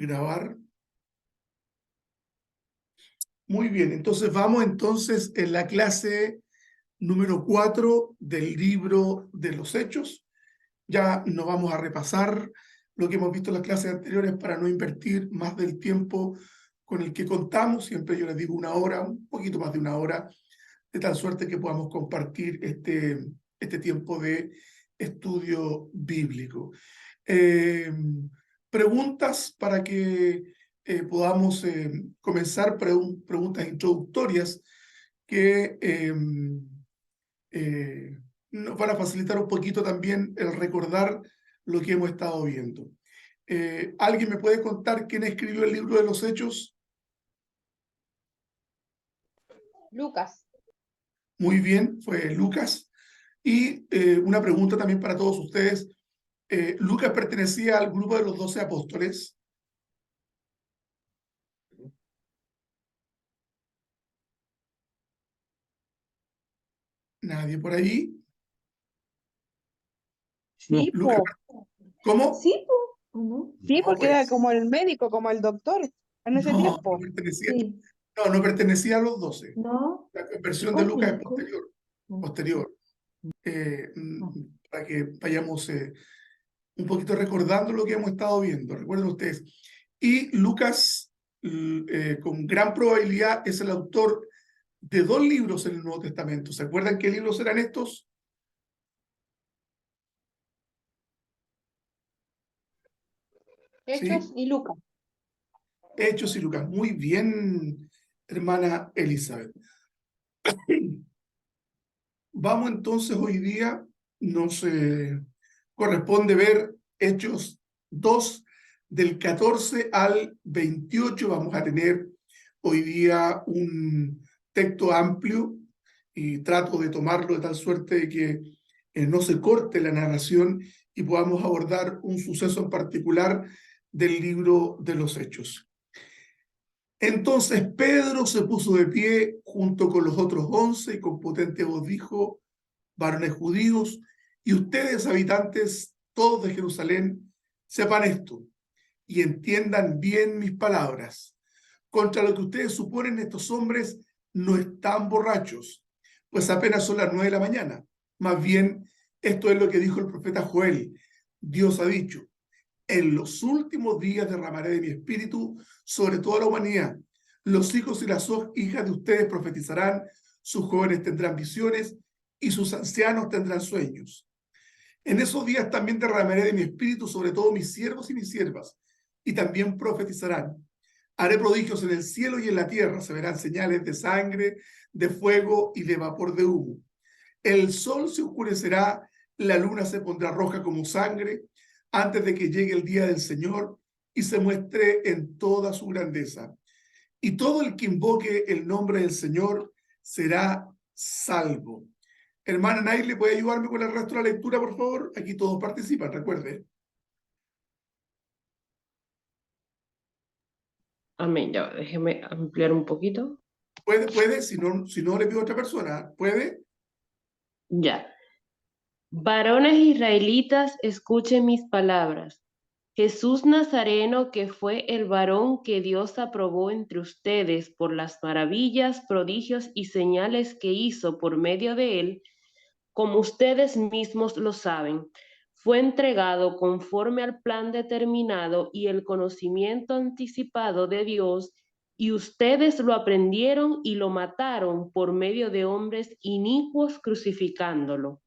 grabar. Muy bien, entonces vamos entonces en la clase número 4 del libro de los Hechos. Ya no vamos a repasar lo que hemos visto en las clases anteriores para no invertir más del tiempo con el que contamos. Siempre yo les digo una hora, un poquito más de una hora, de tal suerte que podamos compartir este tiempo de estudio bíblico. Preguntas para que podamos comenzar, preguntas introductorias que nos van a facilitar un poquito también el recordar lo que hemos estado viendo. ¿Alguien me puede contar quién escribió el libro de los Hechos? Lucas. Muy bien, fue Lucas. Y una pregunta también para todos ustedes. ¿Lucas pertenecía al grupo de los 12 apóstoles? ¿Nadie por ahí? Sí, Lucas, po. ¿cómo? Sí, po. ¿O no? Sí, No, porque era pues, como el médico, como el doctor en ese no tiempo. pertenecía, Sí. no pertenecía a los 12. No, La conversión de ¿a Lucas es cinco? posterior, para que vayamos un poquito recordando lo que hemos estado viendo. Recuerden ustedes. Y Lucas, con gran probabilidad, es el autor de 2 libros en el Nuevo Testamento. ¿Se acuerdan qué libros eran estos? Hechos ¿Sí? y Lucas. Hechos y Lucas. Muy bien, hermana Elizabeth. Vamos entonces hoy día, nos corresponde ver Hechos 2 del 14 al 28. Vamos a tener hoy día un texto amplio y trato de tomarlo de tal suerte de que no se corte la narración y podamos abordar un suceso en particular del libro de los Hechos. Entonces Pedro se puso de pie junto con los otros 11 y con potente voz dijo: varones judíos, y ustedes, habitantes todos de Jerusalén, sepan esto y entiendan bien mis palabras. Contra lo que ustedes suponen, estos hombres no están borrachos, pues apenas son las 9 de la mañana. Más bien, esto es lo que dijo el profeta Joel. Dios ha dicho: en los últimos días derramaré de mi espíritu sobre toda la humanidad. Los hijos y las hijas de ustedes profetizarán, sus jóvenes tendrán visiones y sus ancianos tendrán sueños. En esos días también derramaré de mi espíritu sobre todos mis siervos y mis siervas, y también profetizarán. Haré prodigios en el cielo y en la tierra, se verán señales de sangre, de fuego y de vapor de humo. El sol se oscurecerá, la luna se pondrá roja como sangre, antes de que llegue el día del Señor y se muestre en toda su grandeza. Y todo el que invoque el nombre del Señor será salvo. Hermana Naile, ¿puede ayudarme con el resto de la lectura, por favor? Aquí todos participan, recuerde. Amén. Ya, déjeme ampliar un poquito. Puede, si no le pido a otra persona, puede. Ya. Varones israelitas, escuchen mis palabras. Jesús Nazareno, que fue el varón que Dios aprobó entre ustedes por las maravillas, prodigios y señales que hizo por medio de él, como ustedes mismos lo saben, fue entregado conforme al plan determinado y el conocimiento anticipado de Dios, y ustedes lo aprendieron y lo mataron por medio de hombres inicuos crucificándolo.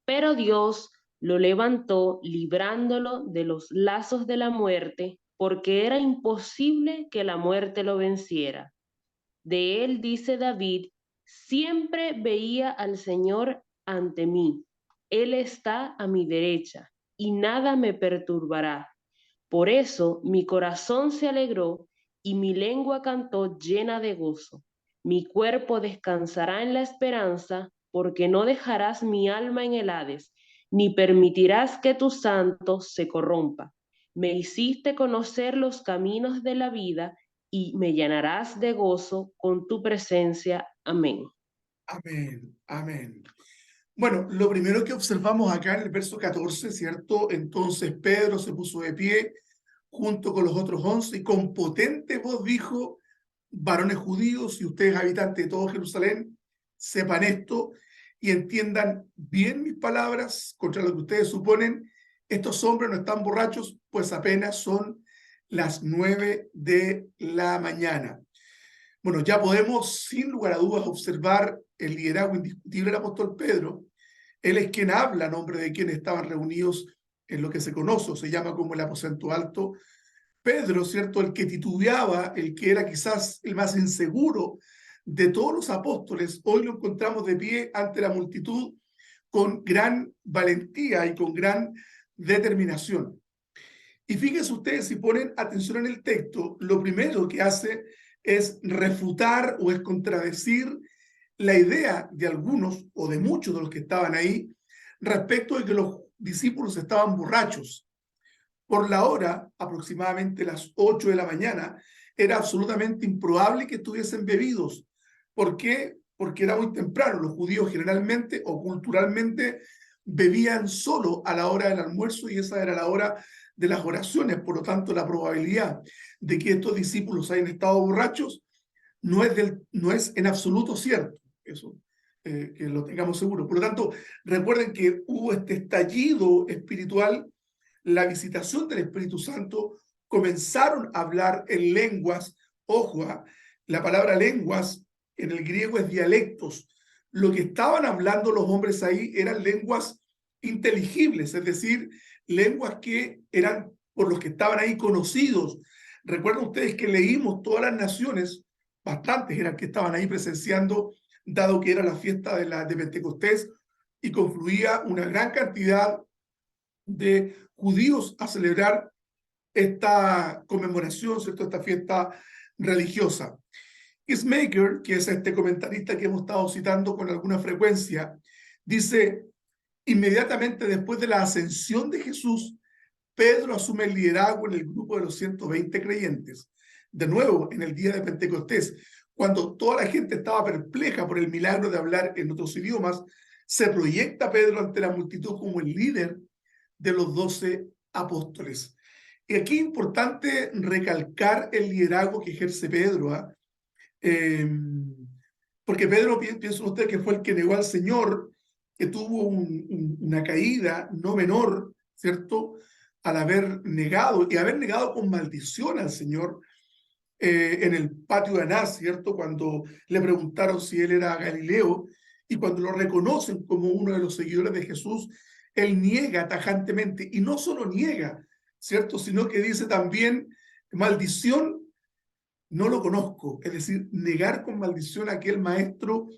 Pero Dios lo levantó librándolo de los lazos de la muerte, porque era imposible que la muerte lo venciera. De él dice David: siempre veía al Señor ante mí. Él está a mi derecha y nada me perturbará. Por eso mi corazón se alegró y mi lengua cantó llena de gozo. Mi cuerpo descansará en la esperanza, porque no dejarás mi alma en el Hades, ni permitirás que tu santo se corrompa. Me hiciste conocer los caminos de la vida y me llenarás de gozo con tu presencia. Amén. Amén, amén. Bueno, lo primero que observamos acá en el verso 14, ¿cierto? Entonces Pedro se puso de pie junto con los otros 11, y con potente voz dijo: varones judíos y ustedes habitantes de todo Jerusalén, sepan esto y entiendan bien mis palabras contra lo que ustedes suponen. Estos hombres no están borrachos, pues apenas son las 9 de la mañana. Bueno, ya podemos sin lugar a dudas observar el liderazgo indiscutible del apóstol Pedro. Él es quien habla a nombre de quienes estaban reunidos en lo que se conoce o se llama como el aposento alto. Pedro, ¿cierto? El que titubeaba, el que era quizás el más inseguro de todos los apóstoles, hoy lo encontramos de pie ante la multitud con gran valentía y con gran determinación. Y fíjense ustedes, si ponen atención en el texto, lo primero que hace es refutar o es contradecir la idea de algunos o de muchos de los que estaban ahí respecto de que los discípulos estaban borrachos. Por la hora, aproximadamente las 8 de la mañana, era absolutamente improbable que estuviesen bebidos. ¿Por qué? Porque era muy temprano. Los judíos generalmente o culturalmente bebían solo a la hora del almuerzo y esa era la hora de las oraciones. Por lo tanto, la probabilidad de que estos discípulos hayan estado borrachos no es en absoluto cierto. Eso, que lo tengamos seguro. Por lo tanto, recuerden que hubo este estallido espiritual, la visitación del Espíritu Santo, comenzaron a hablar en lenguas. Ojo, la palabra lenguas en el griego es dialectos. Lo que estaban hablando los hombres ahí eran lenguas inteligibles, es decir, lenguas que eran por los que estaban ahí conocidos. Recuerden ustedes que leímos todas las naciones, bastantes eran que estaban ahí presenciando, dado que era la fiesta de Pentecostés y confluía una gran cantidad de judíos a celebrar esta conmemoración, ¿cierto? Esta fiesta religiosa. Ismaker, que es este comentarista que hemos estado citando con alguna frecuencia, dice: inmediatamente después de la ascensión de Jesús, Pedro asume el liderazgo en el grupo de los 120 creyentes. De nuevo, en el día de Pentecostés, cuando toda la gente estaba perpleja por el milagro de hablar en otros idiomas, se proyecta Pedro ante la multitud como el líder de los 12 apóstoles. Y aquí es importante recalcar el liderazgo que ejerce Pedro, porque Pedro, piensa usted, que fue el que negó al Señor, que tuvo una caída no menor, ¿cierto?, al haber negado, y haber negado con maldición al Señor en el patio de Anás, ¿cierto?, cuando le preguntaron si él era Galileo, y cuando lo reconocen como uno de los seguidores de Jesús, él niega tajantemente, y no solo niega, ¿cierto?, sino que dice también: maldición, no lo conozco. Es decir, negar con maldición a aquel maestro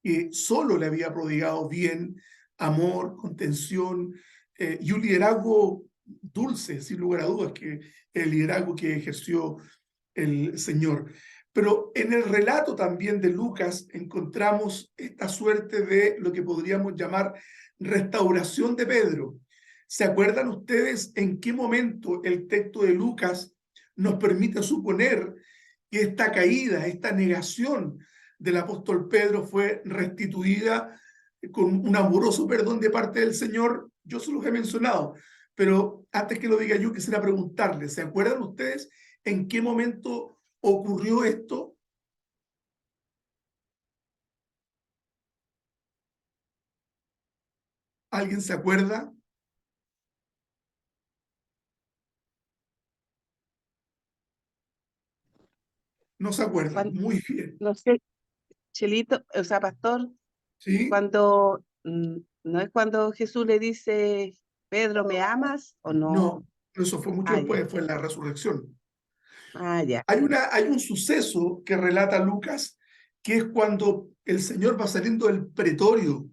que solo le había prodigado bien, amor, contención y un liderazgo dulce, sin lugar a dudas, que el liderazgo que ejerció el Señor. Pero en el relato también de Lucas encontramos esta suerte de lo que podríamos llamar restauración de Pedro. ¿Se acuerdan ustedes en qué momento el texto de Lucas nos permite suponer que esta caída, esta negación del apóstol Pedro fue restituida con un amoroso perdón de parte del Señor? Yo se los he mencionado, pero antes que lo diga yo, quisiera preguntarles: ¿se acuerdan ustedes en qué momento ocurrió esto? ¿Alguien se acuerda? No se acuerdan. Muy bien. No sé, Chelito, o sea, pastor, ¿Sí? cuando, ¿no es cuando Jesús le dice: Pedro, ¿me amas o no? No, eso fue mucho Ah, después, ya. fue en la resurrección. Ya. Hay un suceso que relata Lucas, que es cuando el Señor va saliendo del pretorio.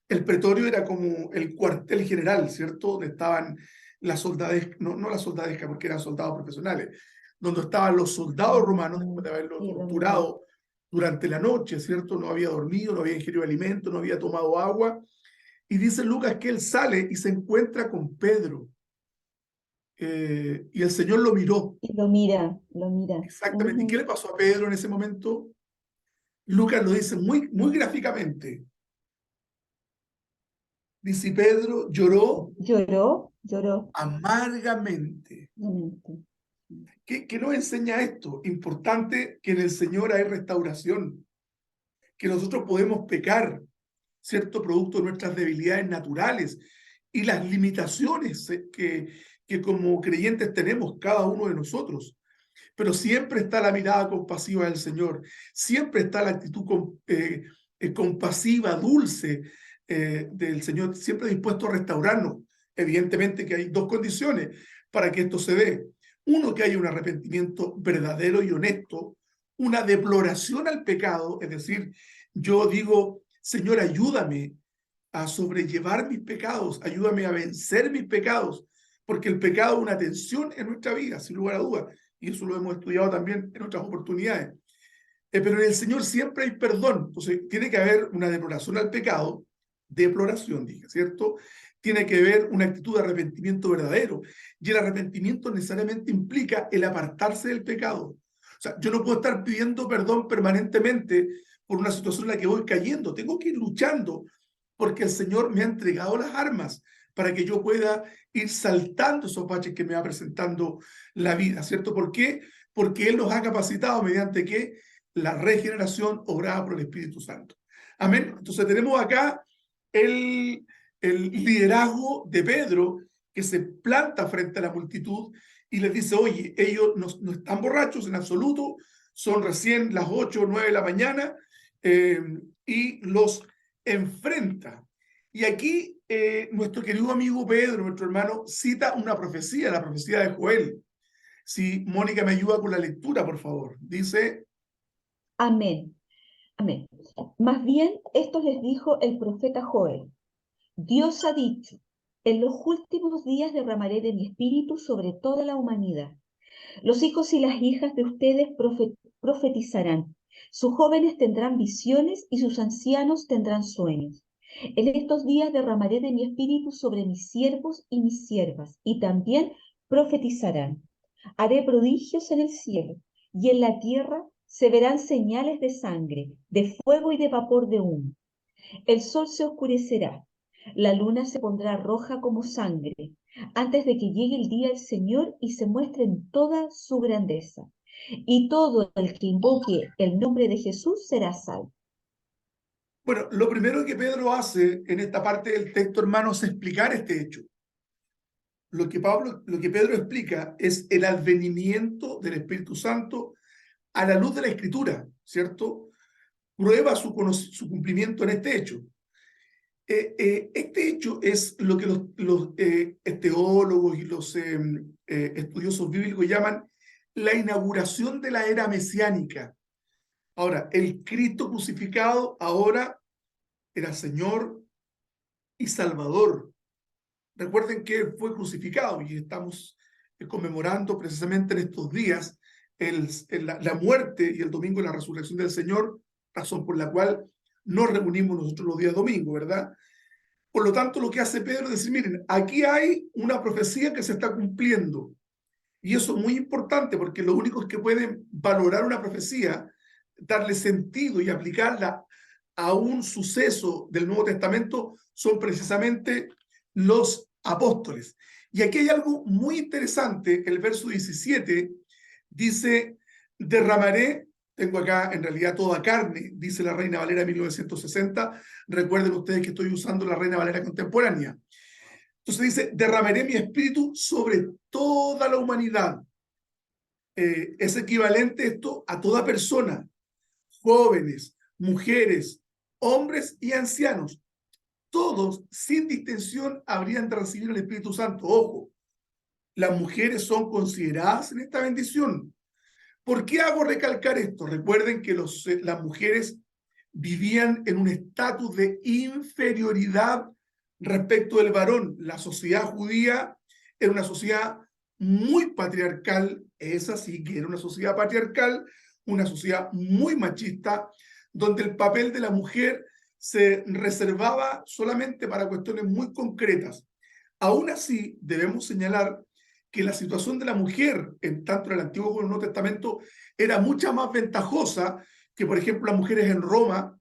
El pretorio era como el cuartel general, ¿cierto? Donde estaban las soldadescas, no las soldadescas porque eran soldados profesionales, donde estaban los soldados romanos después de haberlo torturado durante la noche, ¿cierto? No había dormido, no había ingerido alimento, no había tomado agua. Y dice Lucas que él sale y se encuentra con Pedro. Y el Señor lo miró. Y lo mira, lo mira. Exactamente. ¿Y qué le pasó a Pedro en ese momento? Lucas lo dice muy, muy gráficamente. Dice Pedro, lloró Lloró. amargamente. ¿Qué nos enseña esto? Importante que en el Señor hay restauración, que nosotros podemos pecar, ¿cierto? Producto de nuestras debilidades naturales y las limitaciones que como creyentes tenemos cada uno de nosotros. Pero siempre está la mirada compasiva del Señor, siempre está la actitud compasiva, dulce del Señor, siempre dispuesto a restaurarnos. Evidentemente que hay dos condiciones para que esto se dé. Uno, que haya un arrepentimiento verdadero y honesto, una deploración al pecado, es decir, yo digo, Señor, ayúdame a sobrellevar mis pecados, ayúdame a vencer mis pecados, porque el pecado es una tensión en nuestra vida, sin lugar a dudas, y eso lo hemos estudiado también en otras oportunidades. Pero en el Señor siempre hay perdón, entonces tiene que haber una deploración al pecado, deploración, dije, ¿cierto? Tiene que haber una actitud de arrepentimiento verdadero, y el arrepentimiento necesariamente implica el apartarse del pecado. O sea, yo no puedo estar pidiendo perdón permanentemente por una situación en la que voy cayendo, tengo que ir luchando, porque el Señor me ha entregado las armas para que yo pueda ir saltando esos baches que me va presentando la vida, ¿cierto? ¿Por qué? Porque Él nos ha capacitado mediante que la regeneración obrada por el Espíritu Santo. Amén. Entonces tenemos acá el liderazgo de Pedro, que se planta frente a la multitud y les dice, oye, ellos no están borrachos en absoluto, son recién las 8 o 9 de la mañana, y los enfrenta. Y aquí nuestro querido amigo Pedro, nuestro hermano, cita una profecía, la profecía de Joel. Si Mónica me ayuda con la lectura, por favor. Dice... Amén. Más bien, esto les dijo el profeta Joel. Dios ha dicho, en los últimos días derramaré de mi espíritu sobre toda la humanidad. Los hijos y las hijas de ustedes profetizarán. Sus jóvenes tendrán visiones y sus ancianos tendrán sueños. En estos días derramaré de mi espíritu sobre mis siervos y mis siervas, y también profetizarán. Haré prodigios en el cielo, y en la tierra se verán señales de sangre, de fuego y de vapor de humo. El sol se oscurecerá, la luna se pondrá roja como sangre, antes de que llegue el día del Señor y se muestre en toda su grandeza. Y todo el que invoque el nombre de Jesús será salvo. Bueno, lo primero que Pedro hace en esta parte del texto, hermanos, es explicar este hecho. Lo que Pedro explica es el advenimiento del Espíritu Santo a la luz de la Escritura, ¿cierto? Prueba su cumplimiento en este hecho. Este hecho es lo que los teólogos y los estudiosos bíblicos llaman la inauguración de la era mesiánica. Ahora, el Cristo crucificado ahora era Señor y Salvador. Recuerden que fue crucificado y estamos conmemorando precisamente en estos días la muerte y el domingo la resurrección del Señor, razón por la cual nos reunimos nosotros los días domingos, ¿verdad? Por lo tanto, lo que hace Pedro es decir, miren, aquí hay una profecía que se está cumpliendo. Y eso es muy importante porque los únicos que pueden valorar una profecía, darle sentido y aplicarla a un suceso del Nuevo Testamento son precisamente los apóstoles. Y aquí hay algo muy interesante, el verso 17 dice, derramaré, tengo acá en realidad toda carne, dice la Reina Valera 1960, recuerden ustedes que estoy usando la Reina Valera contemporánea. Entonces dice, derramaré mi espíritu sobre toda la humanidad. Es equivalente esto a toda persona, jóvenes, mujeres, hombres y ancianos. Todos, sin distinción, habrían de recibir el Espíritu Santo. Ojo, las mujeres son consideradas en esta bendición. ¿Por qué hago recalcar esto? Recuerden que las mujeres vivían en un estatus de inferioridad respecto del varón. La sociedad judía era una sociedad muy patriarcal, esa sí que era una sociedad patriarcal, una sociedad muy machista, donde el papel de la mujer se reservaba solamente para cuestiones muy concretas. Aún así, debemos señalar que la situación de la mujer, en tanto en el Antiguo como en el Nuevo Testamento, era mucha más ventajosa que, por ejemplo, las mujeres en Roma,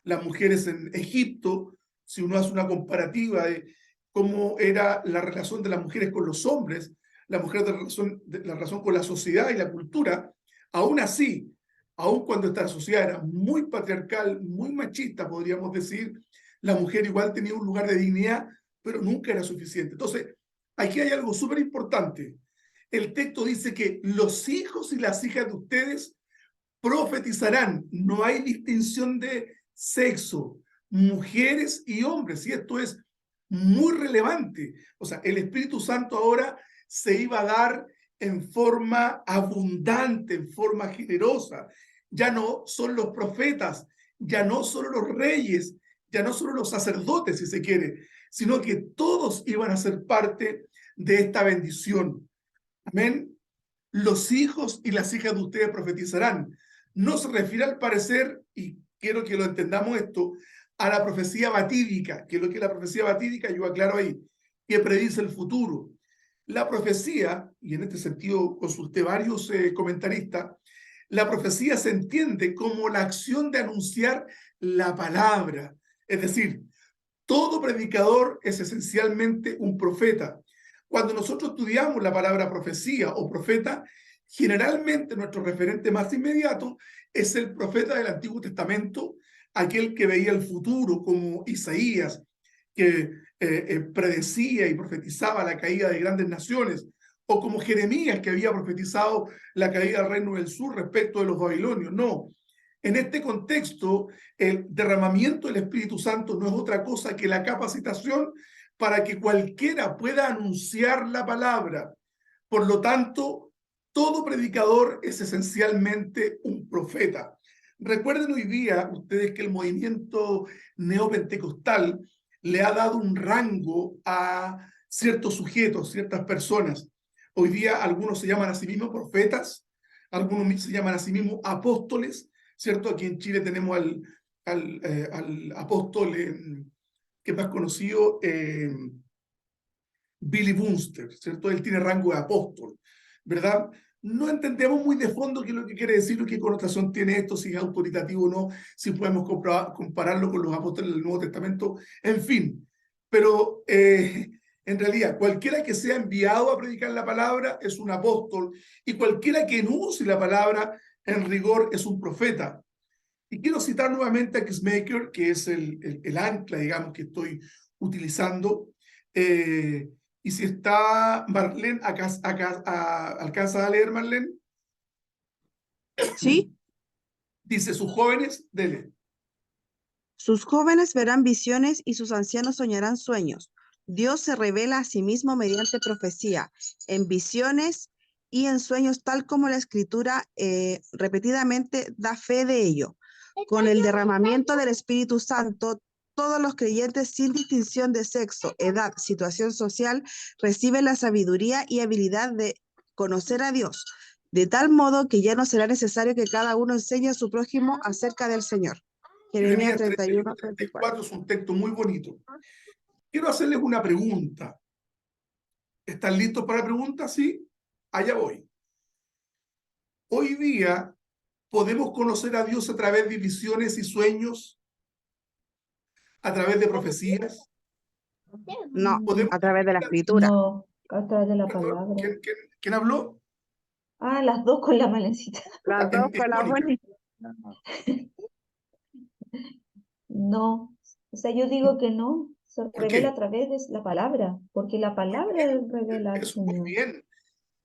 las mujeres en Egipto, si uno hace una comparativa de cómo era la relación de las mujeres con los hombres, la mujer de la relación con la sociedad y la cultura, aún así, aún cuando esta sociedad era muy patriarcal, muy machista, podríamos decir, la mujer igual tenía un lugar de dignidad, pero nunca era suficiente. Entonces, aquí hay algo súper importante. El texto dice que los hijos y las hijas de ustedes profetizarán. No hay distinción de sexo, mujeres y hombres, y esto es muy relevante. O sea, el Espíritu Santo ahora se iba a dar en forma abundante, en forma generosa. Ya no son los profetas, ya no solo los reyes, ya no solo los sacerdotes, si se quiere, sino que todos iban a ser parte de esta bendición. Amén. Los hijos y las hijas de ustedes profetizarán. No se refiere al parecer, y quiero que lo entendamos esto, a la profecía batídica, que es lo que es la profecía batídica, yo aclaro ahí, que predice el futuro. La profecía, y en este sentido consulté varios comentaristas, la profecía se entiende como la acción de anunciar la palabra. Es decir, todo predicador es esencialmente un profeta. Cuando nosotros estudiamos la palabra profecía o profeta, generalmente nuestro referente más inmediato es el profeta del Antiguo Testamento, aquel que veía el futuro, como Isaías, que predecía y profetizaba la caída de grandes naciones, o como Jeremías, que había profetizado la caída del reino del sur respecto de los babilonios. No. En este contexto, el derramamiento del Espíritu Santo no es otra cosa que la capacitación para que cualquiera pueda anunciar la palabra. Por lo tanto, todo predicador es esencialmente un profeta. Recuerden hoy día ustedes que el movimiento neopentecostal le ha dado un rango a ciertos sujetos, ciertas personas. Hoy día algunos se llaman a sí mismos profetas, algunos se llaman a sí mismos apóstoles, ¿cierto? Aquí en Chile tenemos al apóstol que es más conocido, Billy Bunster, ¿cierto? Él tiene rango de apóstol, ¿verdad? No entendemos muy de fondo qué es lo que quiere decir o qué connotación tiene esto, si es autoritativo o no, si podemos compararlo con los apóstoles del Nuevo Testamento, en fin. Pero en realidad, cualquiera que sea enviado a predicar la palabra es un apóstol, y cualquiera que enuncie la palabra en rigor es un profeta. Y quiero citar nuevamente a Kingsmaker, que es el ancla, digamos, que estoy utilizando. Y si está Marlene, ¿alcanzas a leer, Marlene? ¿Sí? Dice, sus jóvenes, dele. Sus jóvenes verán visiones y sus ancianos soñarán sueños. Dios se revela a sí mismo mediante profecía, en visiones y en sueños, tal como la Escritura repetidamente da fe de ello. Con el derramamiento del Espíritu Santo, todos los creyentes, sin distinción de sexo, edad, situación social, reciben la sabiduría y habilidad de conocer a Dios, de tal modo que ya no será necesario que cada uno enseñe a su prójimo acerca del Señor. Jeremías 31, 34. Es un texto muy bonito. Quiero hacerles una pregunta. ¿Están listos para la pregunta? Sí, allá voy. Hoy día, ¿podemos conocer a Dios a través de visiones y sueños? ¿A través de profecías? No, ¿Podemos a través de la Escritura. No, a través de la palabra. ¿Quién habló? Ah, las dos con la malencita. Las dos con la Mónica. buena. No, o sea, yo digo que no, se ¿Por revela qué? a través de la palabra, porque la palabra revela al Eso, muy Señor. bien.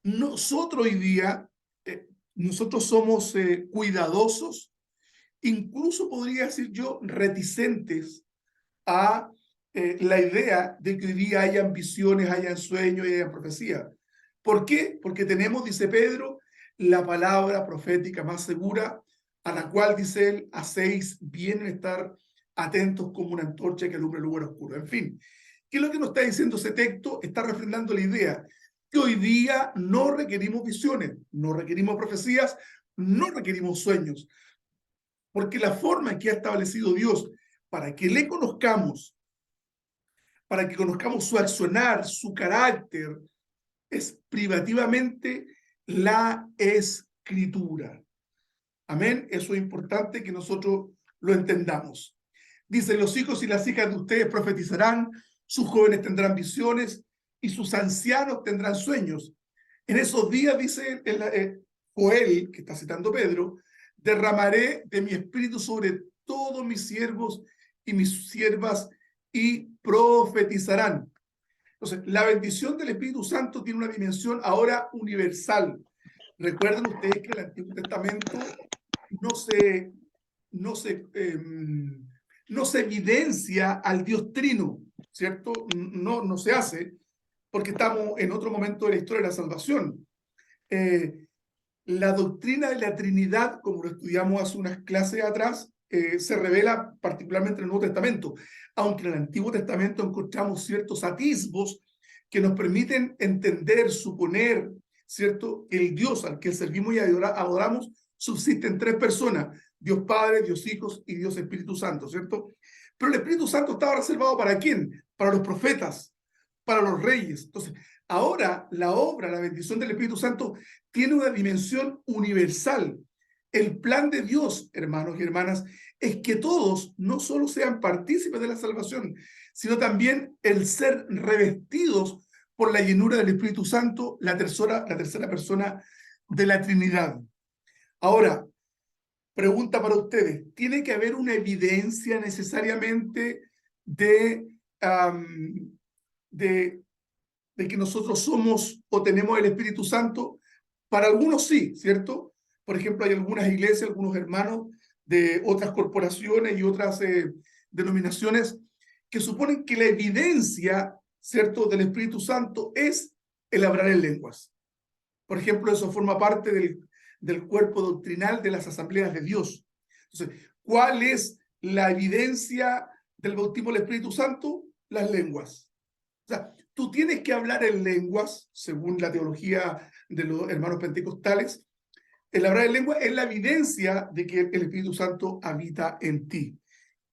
Nosotros hoy día, nosotros somos cuidadosos, incluso podría decir yo, reticentes a la idea de que hoy día hayan visiones, hayan sueños y hayan profecías. ¿Por qué? Porque tenemos, dice Pedro, la palabra profética más segura, a la cual, dice él, hacéis bien en estar atentos como una antorcha que alumbra el lugar oscuro. En fin, ¿qué es lo que nos está diciendo ese texto? Está refrendando la idea que hoy día no requerimos visiones, no requerimos profecías, no requerimos sueños, porque la forma en que ha establecido Dios para que le conozcamos, para que conozcamos su accionar, su carácter, es privativamente la Escritura. Amén. Eso es importante que nosotros lo entendamos. Dice, los hijos y las hijas de ustedes profetizarán, sus jóvenes tendrán visiones y sus ancianos tendrán sueños. En esos días, dice Joel, que está citando Pedro, derramaré de mi espíritu sobre todos mis siervos y mis siervas y profetizarán. Entonces, la bendición del Espíritu Santo tiene una dimensión ahora universal. Recuerden ustedes que el Antiguo Testamento no se evidencia al Dios Trino, ¿cierto? No se hace, porque estamos en otro momento de la historia de la salvación. La doctrina de la Trinidad, como lo estudiamos hace unas clases atrás, se revela particularmente en el Nuevo Testamento, aunque en el Antiguo Testamento encontramos ciertos atisbos que nos permiten entender, suponer, ¿cierto?, que el Dios al que servimos y adoramos subsiste en tres personas: Dios Padre, Dios Hijo y Dios Espíritu Santo, ¿cierto? Pero el Espíritu Santo estaba reservado ¿para quién? Para los profetas, para los reyes. Entonces, ahora la obra, la bendición del Espíritu Santo tiene una dimensión universal. El plan de Dios, hermanos y hermanas, es que todos no solo sean partícipes de la salvación, sino también el ser revestidos por la llenura del Espíritu Santo, la tercera persona de la Trinidad. Ahora, pregunta para ustedes: ¿tiene que haber una evidencia necesariamente de que nosotros somos o tenemos el Espíritu Santo? Para algunos sí, ¿cierto? Por ejemplo, hay algunas iglesias, algunos hermanos de otras corporaciones y otras denominaciones que suponen que la evidencia, ¿cierto?, del Espíritu Santo es el hablar en lenguas. Por ejemplo, eso forma parte del cuerpo doctrinal de las asambleas de Dios. Entonces, ¿cuál es la evidencia del bautismo del Espíritu Santo? Las lenguas. O sea, tú tienes que hablar en lenguas, según la teología de los hermanos pentecostales. El hablar en lengua es la evidencia de que el Espíritu Santo habita en ti.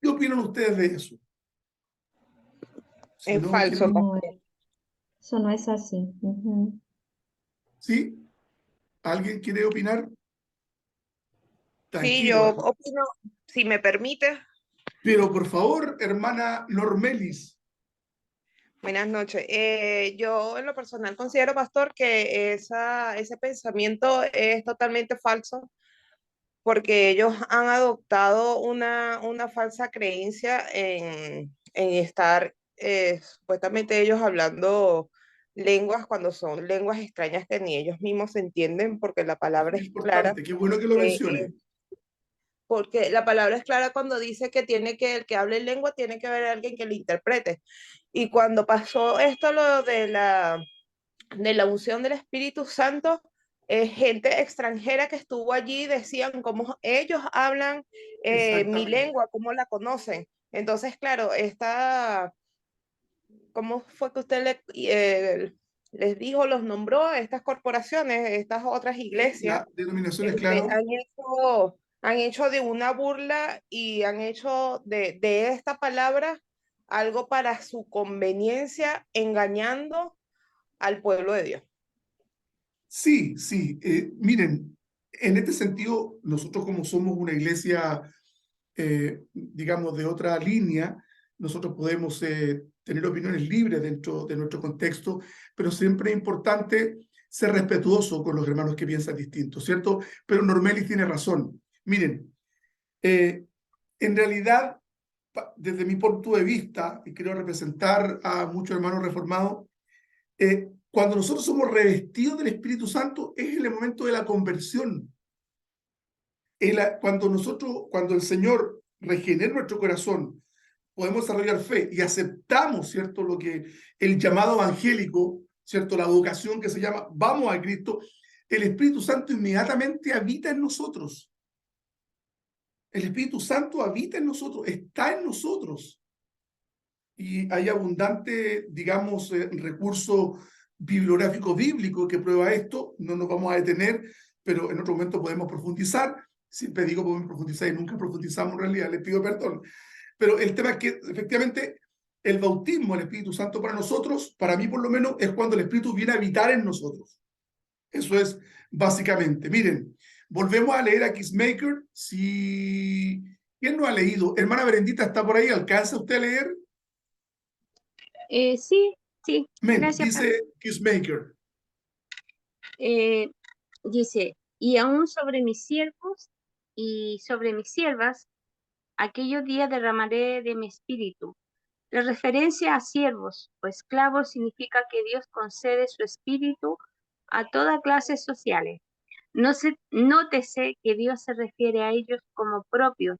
¿Qué opinan ustedes de eso? Si Es no, falso. No, eso no es así. Ujú. ¿Sí? ¿Alguien quiere opinar? Sí, yo Tranquilo. opino, si me permite. Pero por favor, hermana Normelis. Buenas noches. Yo en lo personal considero, pastor, que ese pensamiento es totalmente falso, porque ellos han adoptado una falsa creencia en estar supuestamente ellos hablando lenguas cuando son lenguas extrañas que ni ellos mismos se entienden, porque la palabra Es es clara. importante, qué bueno que lo mencione. Porque la palabra es clara cuando dice que el que hable lengua tiene que haber alguien que lo interprete. Y cuando pasó esto, lo de la unción del Espíritu Santo, gente extranjera que estuvo allí decían cómo ellos hablan mi Exactamente. lengua, cómo la conocen. Entonces, claro, ¿cómo fue que usted les dijo, los nombró a estas corporaciones, estas otras iglesias? Las denominaciones, claro. Han hecho de una burla y han hecho de esta palabra algo para su conveniencia, engañando al pueblo de Dios. Sí, sí. Miren, en este sentido, nosotros como somos una iglesia, digamos, de otra línea, nosotros podemos tener opiniones libres dentro de nuestro contexto, pero siempre es importante ser respetuoso con los hermanos que piensan distinto, ¿cierto? Pero Normelis tiene razón. Miren, en realidad, desde mi punto de vista, y quiero representar a muchos hermanos reformados, cuando nosotros somos revestidos del Espíritu Santo es el momento de la conversión. Cuando el Señor regenera nuestro corazón, podemos desarrollar fe y aceptamos, ¿cierto?, lo que el llamado evangélico, ¿cierto?, la vocación que se llama vamos a Cristo, el Espíritu Santo inmediatamente habita en nosotros. El Espíritu Santo habita en nosotros, está en nosotros. Y hay abundante, digamos, recurso bibliográfico bíblico que prueba esto. No nos vamos a detener, pero en otro momento podemos profundizar. Siempre digo podemos profundizar y nunca profundizamos en realidad, les pido perdón. Pero el tema es que efectivamente el bautismo del Espíritu Santo para nosotros, para mí por lo menos, es cuando el Espíritu viene a habitar en nosotros. Eso es básicamente. Miren, volvemos a leer a Kissmaker, si ¿Quién no ha leído? Hermana Berendita, ¿está por ahí? ¿Alcanza usted a leer? Sí, sí, Men, gracias, pastor. dice Peacemaker. Dice, y aún sobre mis siervos y sobre mis siervas, aquellos días derramaré de mi espíritu. La referencia a siervos o esclavos significa que Dios concede su espíritu a toda clase sociales. Nótese que Dios se refiere a ellos como propios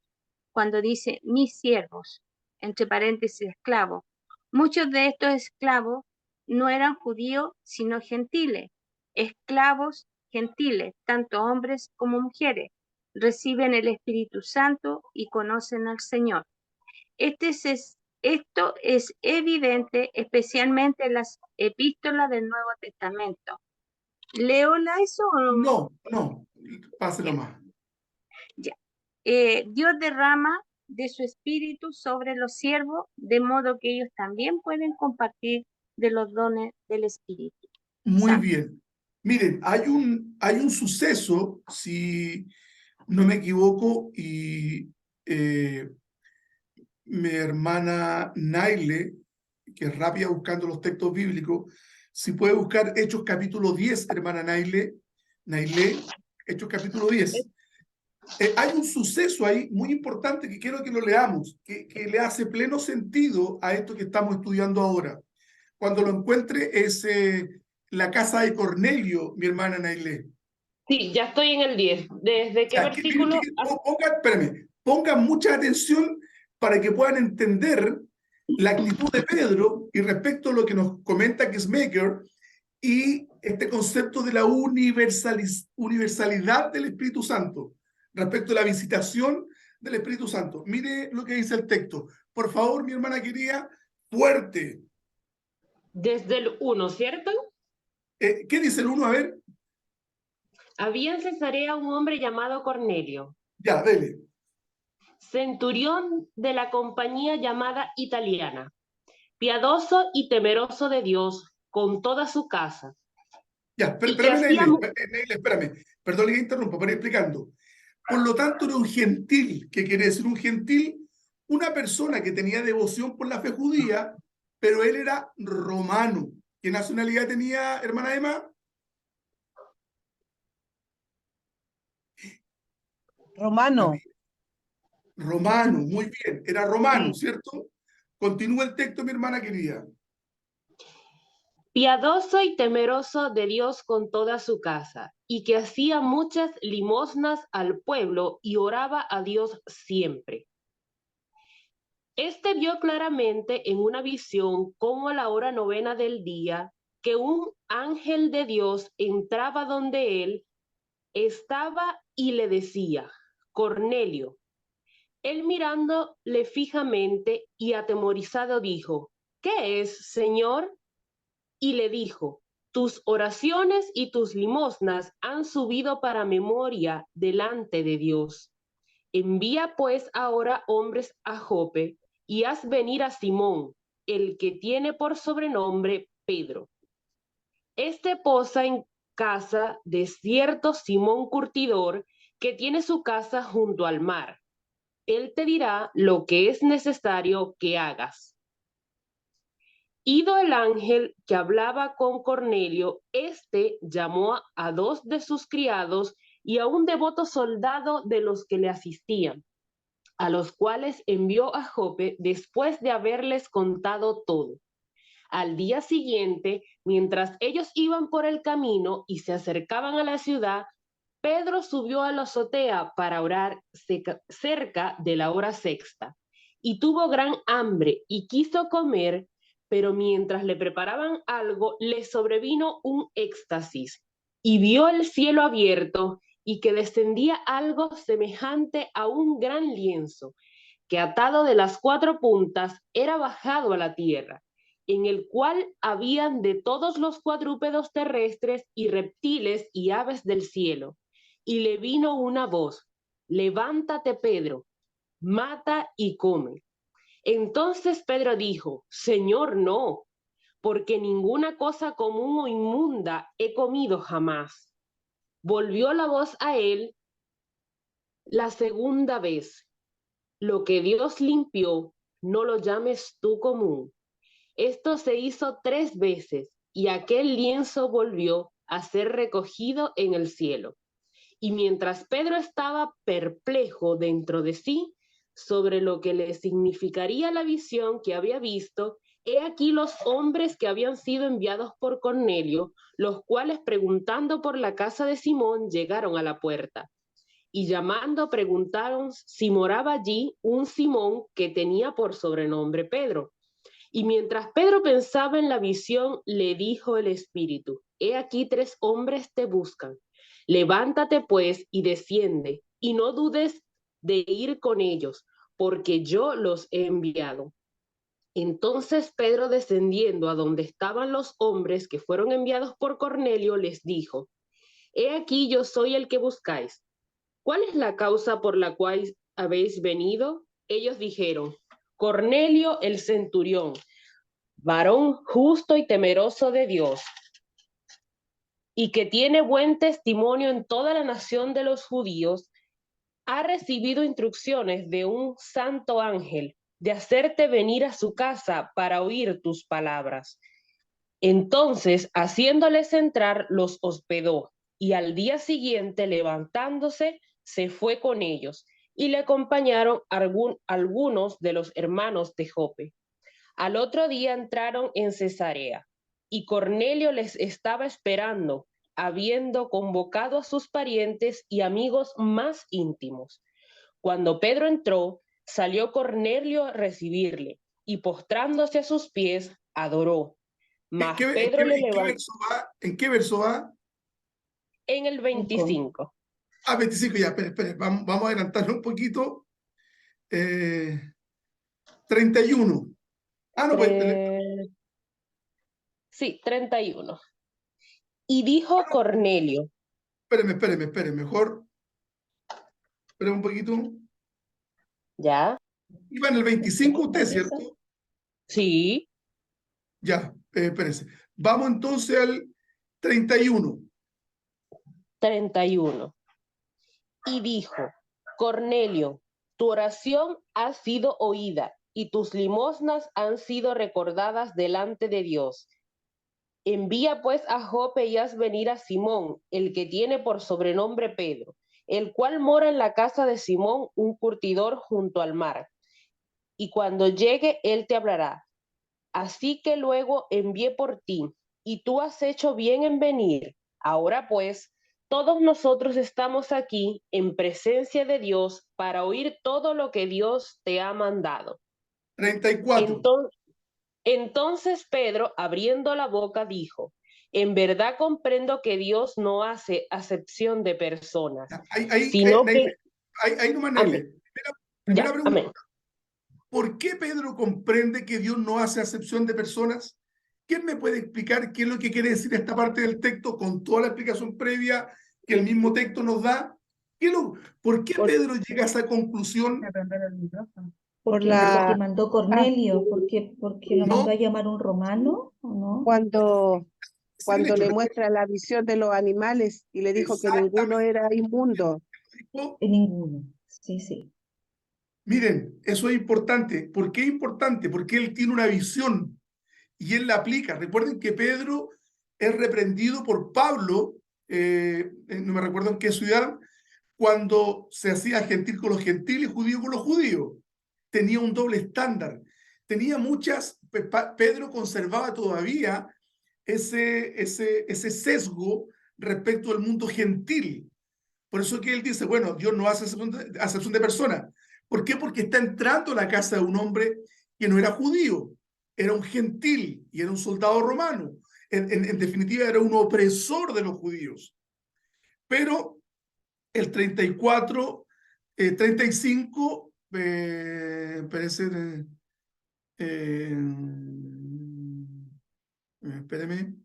cuando dice mis siervos, entre paréntesis esclavos. Muchos de estos esclavos no eran judíos, sino gentiles. Esclavos gentiles, tanto hombres como mujeres, reciben el Espíritu Santo y conocen al Señor. Esto es evidente especialmente en las epístolas del Nuevo Testamento. ¿Leola eso o no? No, páselo Ya, más. ya. Dios derrama de su espíritu sobre los siervos, de modo que ellos también pueden compartir de los dones del Espíritu Muy Santo. bien. Miren, hay un suceso, si no me equivoco, y mi hermana Naile, que es rápida buscando los textos bíblicos, si puede buscar Hechos capítulo 10, hermana Naile, Hechos capítulo 10. Hay un suceso ahí muy importante que quiero que lo leamos, que le hace pleno sentido a esto que estamos estudiando ahora. Cuando lo encuentre es la casa de Cornelio, mi hermana Naile. Sí, ya estoy en el 10. ¿Desde qué versículo? Pongan mucha atención para que puedan entender la actitud de Pedro y respecto a lo que nos comenta Kissmaker y este concepto de la universalidad del Espíritu Santo respecto a la visitación del Espíritu Santo. Mire lo que dice el texto. Por favor, mi hermana querida, fuerte. Desde el 1, ¿cierto? ¿Qué dice el 1? A ver. Había en Cesarea un hombre llamado Cornelio, Ya, dele. centurión de la compañía llamada italiana, piadoso y temeroso de Dios con toda su casa. Ya, y que espérame, hacía... Neile, espérame. Perdón, le interrumpo, para ir explicando. Por lo tanto, era un gentil. ¿Qué quiere decir un gentil? Una persona que tenía devoción por la fe judía, pero él era romano. ¿Qué nacionalidad tenía, hermana Emma? Romano. Romano, muy bien. Era romano, Sí. ¿cierto? Continúa el texto, mi hermana querida. Piadoso y temeroso de Dios con toda su casa, y que hacía muchas limosnas al pueblo y oraba a Dios siempre. Este vio claramente en una visión, como a la hora 9 del día, que un ángel de Dios entraba donde él estaba y le decía: Cornelio. Él mirándole fijamente y atemorizado dijo: ¿Qué es, Señor? Y le dijo: tus oraciones y tus limosnas han subido para memoria delante de Dios. Envía pues ahora hombres a Jope y haz venir a Simón, el que tiene por sobrenombre Pedro. Este posa en casa de cierto Simón Curtidor, que tiene su casa junto al mar. Él te dirá lo que es necesario que hagas. Ido el ángel que hablaba con Cornelio, este llamó a 2 de sus criados y a un devoto soldado de los que le asistían, a los cuales envió a Jope después de haberles contado todo. Al día siguiente, mientras ellos iban por el camino y se acercaban a la ciudad, Pedro subió a la azotea para orar cerca de la hora sexta, y tuvo gran hambre y quiso comer, pero mientras le preparaban algo, le sobrevino un éxtasis, y vio el cielo abierto y que descendía algo semejante a un gran lienzo, que atado de las 4 puntas era bajado a la tierra, en el cual habían de todos los cuadrúpedos terrestres y reptiles y aves del cielo. Y le vino una voz: levántate, Pedro, mata y come. Entonces Pedro dijo: Señor, no, porque ninguna cosa común o inmunda he comido jamás. Volvió la voz a él la segunda vez: Lo que Dios limpió, no lo llames tú común. Esto se hizo 3 veces, y aquel lienzo volvió a ser recogido en el cielo. Y mientras Pedro estaba perplejo dentro de sí sobre lo que le significaría la visión que había visto, he aquí los hombres que habían sido enviados por Cornelio, los cuales preguntando por la casa de Simón llegaron a la puerta. Y llamando preguntaron si moraba allí un Simón que tenía por sobrenombre Pedro. Y mientras Pedro pensaba en la visión, le dijo el Espíritu: He aquí 3 hombres te buscan. Levántate pues y desciende, y no dudes de ir con ellos, porque yo los he enviado. Entonces Pedro, descendiendo a donde estaban los hombres que fueron enviados por Cornelio, les dijo: He aquí yo soy el que buscáis. ¿Cuál es la causa por la cual habéis venido? Ellos dijeron: Cornelio el centurión, varón justo y temeroso de Dios, y que tiene buen testimonio en toda la nación de los judíos, ha recibido instrucciones de un santo ángel de hacerte venir a su casa para oír tus palabras. Entonces, haciéndoles entrar, los hospedó, y al día siguiente, levantándose, se fue con ellos, y le acompañaron algunos de los hermanos de Jope. Al otro día entraron en Cesarea, y Cornelio les estaba esperando, habiendo convocado a sus parientes y amigos más íntimos. Cuando Pedro entró, salió Cornelio a recibirle, y postrándose a sus pies, adoró. Mas Pedro le levantó. ¿En qué verso va? En el 25. 25, ya, espere. Vamos a adelantarlo un poquito. 31. No, sí, 31. Y dijo Cornelio. Espéreme, mejor. Espérame un poquito. ¿Ya? Iba en el 25 usted, ¿cierto? Sí. Ya, espérese. Vamos entonces al 31. 31. Y dijo: Cornelio, tu oración ha sido oída, y tus limosnas han sido recordadas delante de Dios. Envía pues a Jope y haz venir a Simón, el que tiene por sobrenombre Pedro, el cual mora en la casa de Simón, un curtidor junto al mar. Y cuando llegue, él te hablará. Así que luego envié por ti, y tú has hecho bien en venir. Ahora pues, todos nosotros estamos aquí en presencia de Dios para oír todo lo que Dios te ha mandado. 34. Entonces Pedro, abriendo la boca, dijo: En verdad comprendo que Dios no hace acepción de personas, sino que... Ahí nomás, Naile. Primera pregunta. Amén. ¿Por qué Pedro comprende que Dios no hace acepción de personas? ¿Quién me puede explicar qué es lo que quiere decir esta parte del texto con toda la explicación previa que el mismo texto nos da? ¿Por qué Pedro llega a esa conclusión? Porque mandó Cornelio, porque lo mandó a llamar un romano, ¿o no? Cuando le muestra la visión de los animales y le dijo que ninguno era inmundo. Ninguno, sí. Miren, eso es importante. ¿Por qué es importante? Porque él tiene una visión y él la aplica. Recuerden que Pedro es reprendido por Pablo, no me recuerdo en qué ciudad, cuando se hacía gentil con los gentiles, judío con los judíos. Tenía un doble estándar. Tenía muchas, Pedro conservaba todavía ese sesgo respecto al mundo gentil. Por eso que él dice, bueno, Dios no hace acepción de personas. ¿Por qué? Porque está entrando a la casa de un hombre que no era judío, era un gentil y era un soldado romano. En definitiva, era un opresor de los judíos. Pero el 34, 35, parece... espéreme.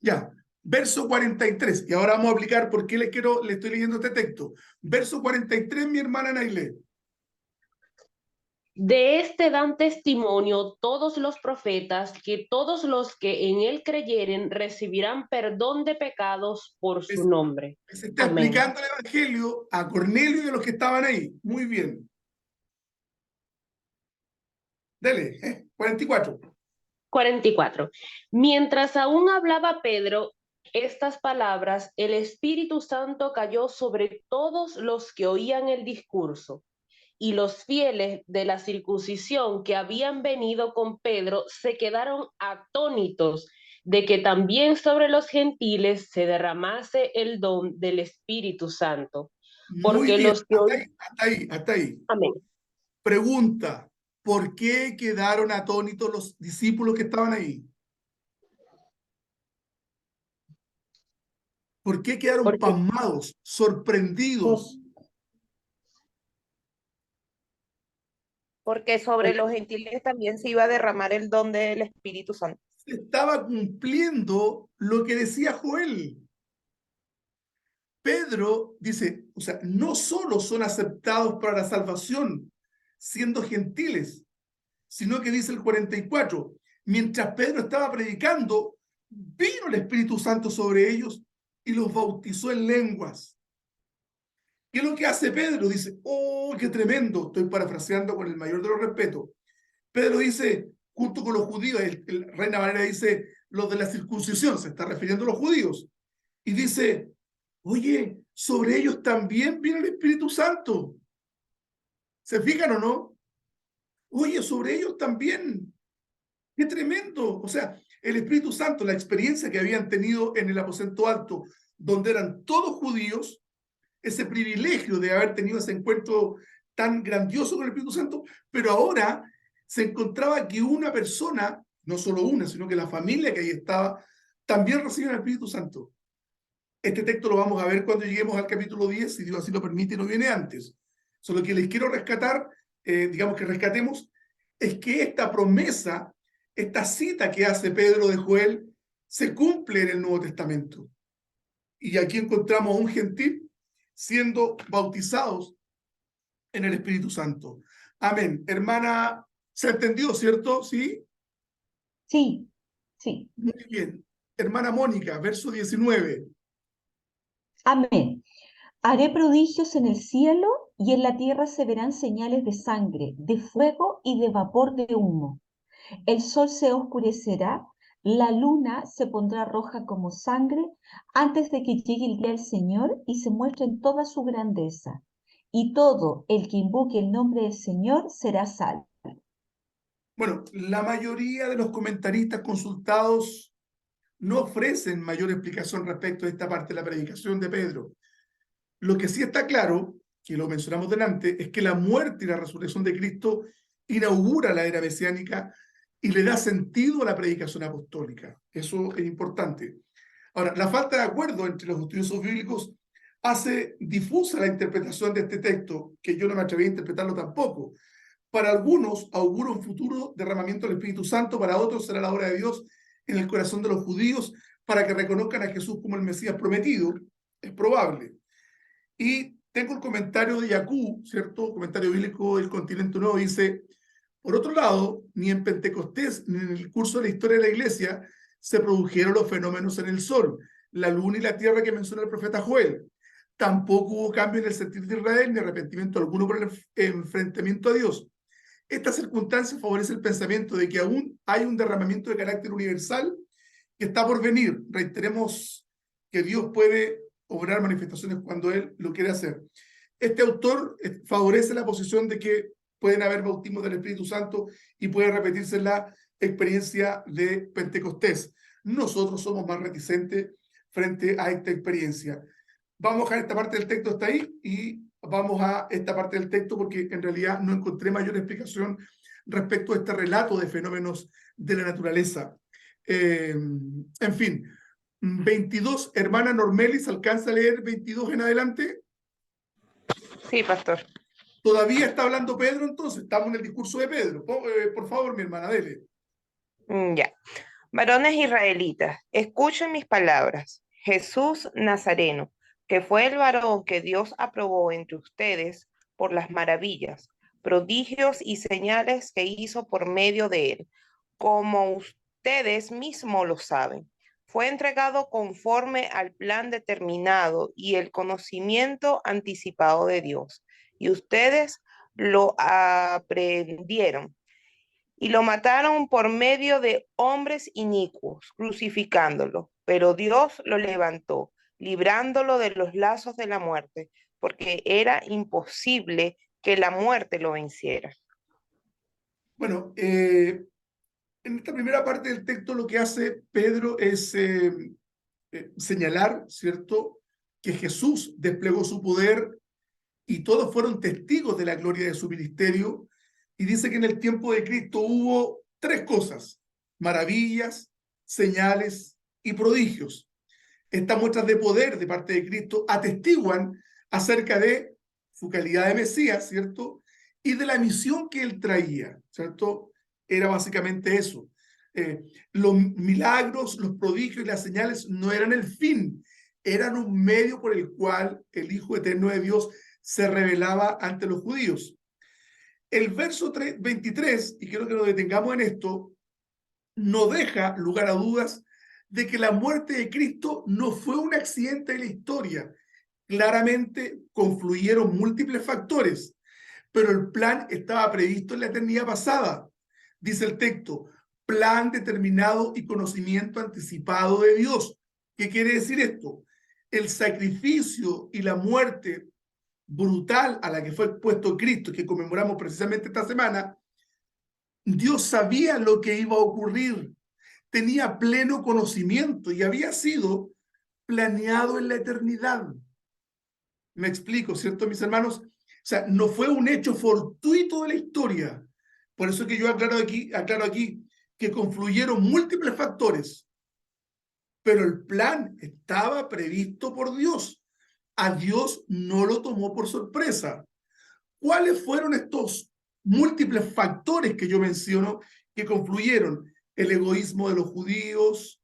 Ya, verso 43. Y ahora vamos a aplicar por qué le estoy leyendo este texto. Verso 43, mi hermana Nailé. De este dan testimonio todos los profetas, que todos los que en él creyeren recibirán perdón de pecados por su nombre. Se está explicando el evangelio a Cornelio y a los que estaban ahí. Muy bien. Dele, 44. 44. Mientras aún hablaba Pedro estas palabras, el Espíritu Santo cayó sobre todos los que oían el discurso. Y los fieles de la circuncisión que habían venido con Pedro se quedaron atónitos de que también sobre los gentiles se derramase el don del Espíritu Santo. Muy Porque bien, los que oían... hasta ahí, hasta ahí. Amén. Pregunta, ¿por qué quedaron atónitos los discípulos que estaban ahí? ¿Por qué quedaron Porque, pasmados, sorprendidos? Porque sobre los gentiles también se iba a derramar el don del Espíritu Santo. Se estaba cumpliendo lo que decía Joel. Pedro dice, o sea, no solo son aceptados para la salvación siendo gentiles, sino que dice el 44, mientras Pedro estaba predicando, vino el Espíritu Santo sobre ellos y los bautizó en lenguas. ¿Qué es lo que hace Pedro? Dice, oh, qué tremendo. Estoy parafraseando con el mayor de los respetos. Pedro dice, junto con los judíos, el Reina Valera dice, los de la circuncisión, se está refiriendo a los judíos, y dice, oye, sobre ellos también viene el Espíritu Santo. ¿Se fijan o no? Oye, sobre ellos también. ¡Qué tremendo! O sea, el Espíritu Santo, la experiencia que habían tenido en el aposento alto, donde eran todos judíos, ese privilegio de haber tenido ese encuentro tan grandioso con el Espíritu Santo, pero ahora se encontraba que una persona, no solo una, sino que la familia que ahí estaba, también recibe el Espíritu Santo. Este texto lo vamos a ver cuando lleguemos al capítulo 10, si Dios así lo permite y no viene antes. Solo que les quiero rescatar, digamos que rescatemos, es que esta promesa, esta cita que hace Pedro de Joel, se cumple en el Nuevo Testamento. Y aquí encontramos a un gentil siendo bautizados en el Espíritu Santo. Amén. Hermana, ¿se entendió, cierto? ¿Sí? Sí, sí. Muy bien. Hermana Mónica, verso 19. Amén. Haré prodigios en el cielo y en la tierra se verán señales de sangre, de fuego y de vapor de humo. El sol se oscurecerá, la luna se pondrá roja como sangre antes de que llegue el día del Señor y se muestre en toda su grandeza. Y todo el que invoque el nombre del Señor será salvo. Bueno, la mayoría de los comentaristas consultados no ofrecen mayor explicación respecto a esta parte de la predicación de Pedro. Lo que sí está claro, que lo mencionamos delante, es que la muerte y la resurrección de Cristo inaugura la era mesiánica y le da sentido a la predicación apostólica. Eso es importante. Ahora, la falta de acuerdo entre los estudiosos bíblicos hace difusa la interpretación de este texto, que yo no me atreví a interpretarlo tampoco. Para algunos augura un futuro derramamiento del Espíritu Santo, para otros será la obra de Dios en el corazón de los judíos para que reconozcan a Jesús como el Mesías prometido. Es probable. Y tengo el comentario de Yacú, ¿cierto? Comentario bíblico del Continente Nuevo, dice, por otro lado, ni en Pentecostés ni en el curso de la historia de la iglesia se produjeron los fenómenos en el sol, la luna y la tierra que menciona el profeta Joel. Tampoco hubo cambio en el sentir de Israel ni arrepentimiento alguno por el enfrentamiento a Dios. Esta circunstancia favorece el pensamiento de que aún hay un derramamiento de carácter universal que está por venir. Reiteremos que Dios puede obrar manifestaciones cuando Él lo quiere hacer. Este autor favorece la posición de que pueden haber bautismos del Espíritu Santo y puede repetirse la experiencia de Pentecostés. Nosotros somos más reticentes frente a esta experiencia. Vamos a dejar esta parte del texto hasta ahí y vamos a esta parte del texto porque en realidad no encontré mayor explicación respecto a este relato de fenómenos de la naturaleza. En fin, 22, hermana Normelis, ¿alcanza a leer 22 en adelante? Sí, pastor. ¿Todavía está hablando Pedro entonces? Estamos en el discurso de Pedro. Por favor, mi hermana, dele. Ya. Varones israelitas, escuchen mis palabras. Jesús Nazareno, que fue el varón que Dios aprobó entre ustedes por las maravillas, prodigios y señales que hizo por medio de él, como ustedes mismos lo saben. Fue entregado conforme al plan determinado y el conocimiento anticipado de Dios. Y ustedes lo aprendieron. y lo mataron por medio de hombres inicuos, crucificándolo. Pero Dios lo levantó, librándolo de los lazos de la muerte, porque era imposible que la muerte lo venciera. Bueno, en esta primera parte del texto lo que hace Pedro es señalar, ¿cierto?, que Jesús desplegó su poder y todos fueron testigos de la gloria de su ministerio, y dice que en el tiempo de Cristo hubo tres cosas: maravillas, señales y prodigios. Estas muestras de poder de parte de Cristo atestiguan acerca de su calidad de Mesías, ¿cierto?, y de la misión que él traía, ¿cierto? Era básicamente eso. Los milagros, los prodigios y las señales no eran el fin, eran un medio por el cual el Hijo Eterno de Dios se revelaba ante los judíos. El verso 23, y quiero que nos detengamos en esto, no deja lugar a dudas de que la muerte de Cristo no fue un accidente de la historia. Claramente confluyeron múltiples factores, pero el plan estaba previsto en la eternidad pasada. Dice el texto, plan determinado y conocimiento anticipado de Dios. ¿Qué quiere decir esto? El sacrificio y la muerte brutal a la que fue expuesto Cristo, que conmemoramos precisamente esta semana, Dios sabía lo que iba a ocurrir, tenía pleno conocimiento y había sido planeado en la eternidad. Me explico, ¿cierto, mis hermanos? O sea, no fue un hecho fortuito de la historia. Por eso es que yo aclaro aquí que confluyeron múltiples factores, pero el plan estaba previsto por Dios. A Dios no lo tomó por sorpresa. ¿Cuáles fueron estos múltiples factores que yo menciono que confluyeron? El egoísmo de los judíos,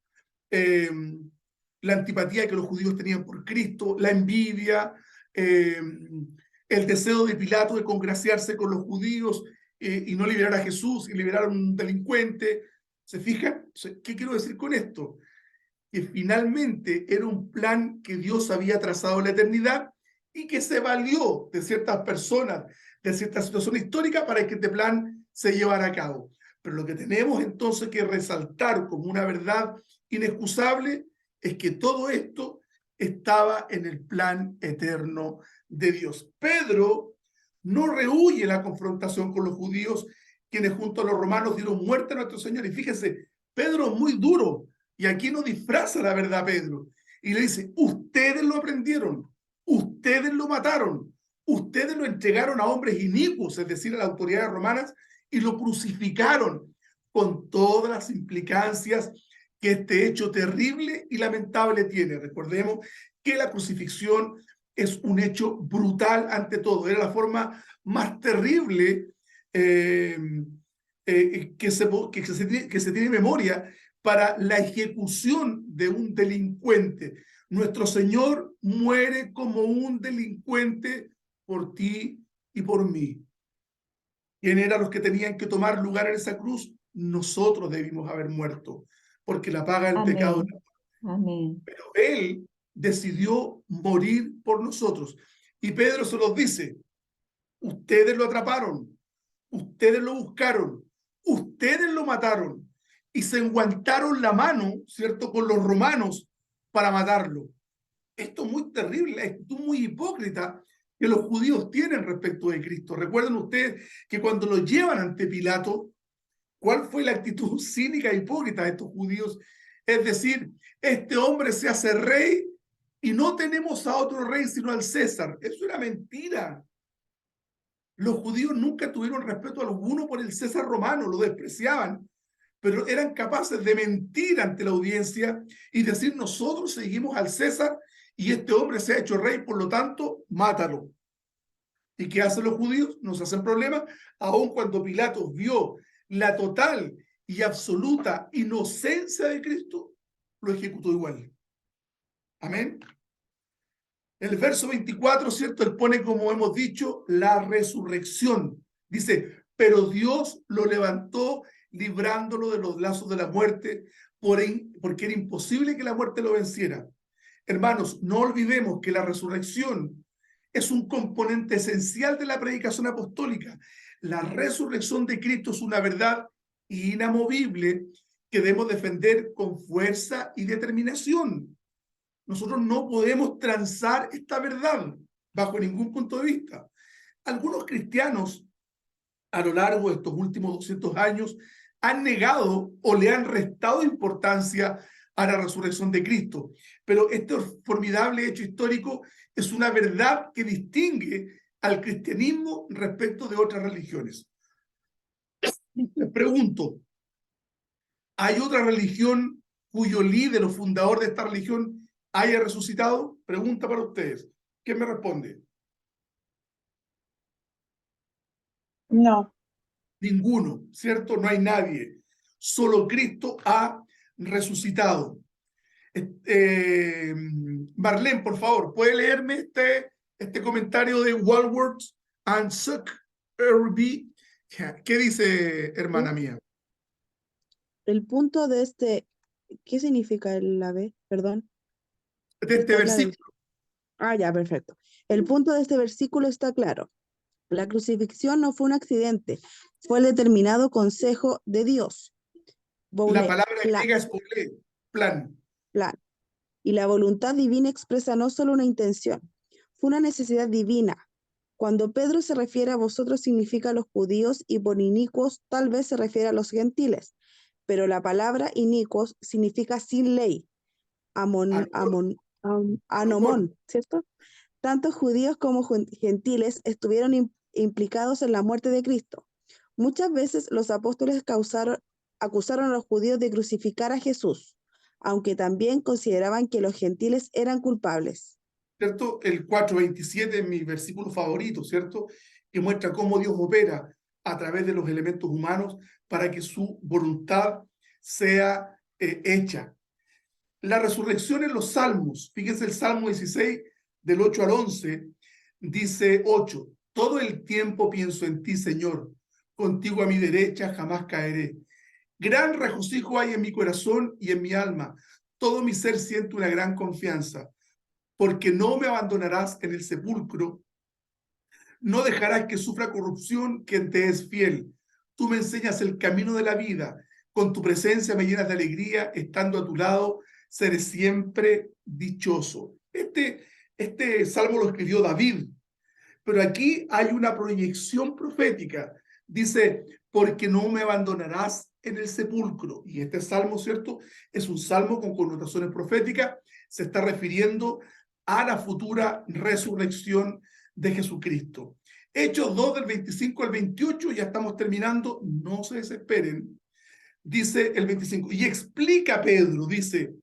la antipatía que los judíos tenían por Cristo, la envidia, el deseo de Pilato de congraciarse con los judíos y no liberar a Jesús y liberar a un delincuente. ¿Se fijan? ¿Qué quiero decir con esto? Que finalmente era un plan que Dios había trazado en la eternidad y que se valió de ciertas personas, de cierta situación histórica para que este plan se llevara a cabo. Pero lo que tenemos entonces que resaltar como una verdad inexcusable es que todo esto estaba en el plan eterno de Dios. Pedro no rehúye la confrontación con los judíos, quienes junto a los romanos dieron muerte a nuestro Señor. Y fíjese, Pedro es muy duro, y aquí no disfraza la verdad Pedro, y le dice, ustedes lo aprendieron, ustedes lo mataron, ustedes lo entregaron a hombres inicuos, es decir, a las autoridades romanas, y lo crucificaron, con todas las implicancias que este hecho terrible y lamentable tiene. Recordemos que la crucifixión es un hecho brutal ante todo, era la forma más terrible que se tiene memoria para la ejecución de un delincuente. Nuestro Señor muere como un delincuente por ti y por mí. ¿Quién eran los que tenían que tomar lugar en esa cruz? Nosotros debimos haber muerto, porque la paga del pecado. Amén. Pero Él decidió morir por nosotros. Y Pedro se los dice, ustedes lo atraparon, ustedes lo buscaron, ustedes lo mataron y se enguantaron la mano, ¿cierto?, con los romanos para matarlo. Esto es muy terrible, esto es muy hipócrita que los judíos tienen respecto de Cristo. Recuerden ustedes que cuando lo llevan ante Pilato, ¿cuál fue la actitud cínica e hipócrita de estos judíos? Es decir, este hombre se hace rey y no tenemos a otro rey sino al César. Eso era mentira. Los judíos nunca tuvieron respeto alguno por el César romano, lo despreciaban, pero eran capaces de mentir ante la audiencia y decir, nosotros seguimos al César y este hombre se ha hecho rey, por lo tanto, mátalo. ¿Y qué hacen los judíos? Nos hacen problemas, aun cuando Pilato vio la total y absoluta inocencia de Cristo, lo ejecutó igual. Amén. El verso 24, ¿cierto? Él pone, como hemos dicho, la resurrección. Dice, pero Dios lo levantó librándolo de los lazos de la muerte, porque era imposible que la muerte lo venciera. Hermanos, no olvidemos que la resurrección es un componente esencial de la predicación apostólica. La resurrección de Cristo es una verdad inamovible que debemos defender con fuerza y determinación. Nosotros no podemos transar esta verdad bajo ningún punto de vista. Algunos cristianos a lo largo de estos últimos 200 años han negado o le han restado importancia a la resurrección de Cristo. Pero este formidable hecho histórico es una verdad que distingue al cristianismo respecto de otras religiones. Les pregunto, ¿hay otra religión cuyo líder o fundador de esta religión haya resucitado? Pregunta para ustedes. ¿Quién me responde? No. Ninguno, ¿cierto? No hay nadie. Solo Cristo ha resucitado. Marlene, por favor, ¿puede leerme este comentario de Walworth and Suck RB? ¿Qué dice, hermana mía? El punto de este, ¿qué significa la B? Perdón. De este Está claro. versículo. Ah, ya, perfecto. El punto de este versículo está claro. La crucifixión no fue un accidente, fue el determinado consejo de Dios. La palabra griega es plan. Y la voluntad divina expresa no solo una intención, fue una necesidad divina. Cuando Pedro se refiere a vosotros significa a los judíos y por inicuos tal vez se refiere a los gentiles, pero la palabra inicuos significa sin ley, anomón, ¿cierto? Tanto judíos como gentiles estuvieron implicados en la muerte de Cristo. Muchas veces los apóstoles acusaron a los judíos de crucificar a Jesús, aunque también consideraban que los gentiles eran culpables. ¿Cierto? El 4:27 es mi versículo favorito, ¿cierto? Que muestra cómo Dios opera a través de los elementos humanos para que su voluntad sea hecha. La resurrección en los salmos, fíjense el Salmo 16, del 8 al 11, dice 8, todo el tiempo pienso en ti, Señor, contigo a mi derecha jamás caeré. Gran regocijo hay en mi corazón y en mi alma, todo mi ser siente una gran confianza, porque no me abandonarás en el sepulcro, no dejarás que sufra corrupción quien te es fiel. Tú me enseñas el camino de la vida, con tu presencia me llenas de alegría, estando a tu lado seré siempre dichoso. Este salmo lo escribió David, pero aquí hay una proyección profética. Dice, porque no me abandonarás en el sepulcro. Y este salmo, ¿cierto? Es un salmo con connotaciones proféticas. Se está refiriendo a la futura resurrección de Jesucristo. Hechos 2 del 25 al 28, ya estamos terminando, no se desesperen. Dice el 25, y explica Pedro, dice,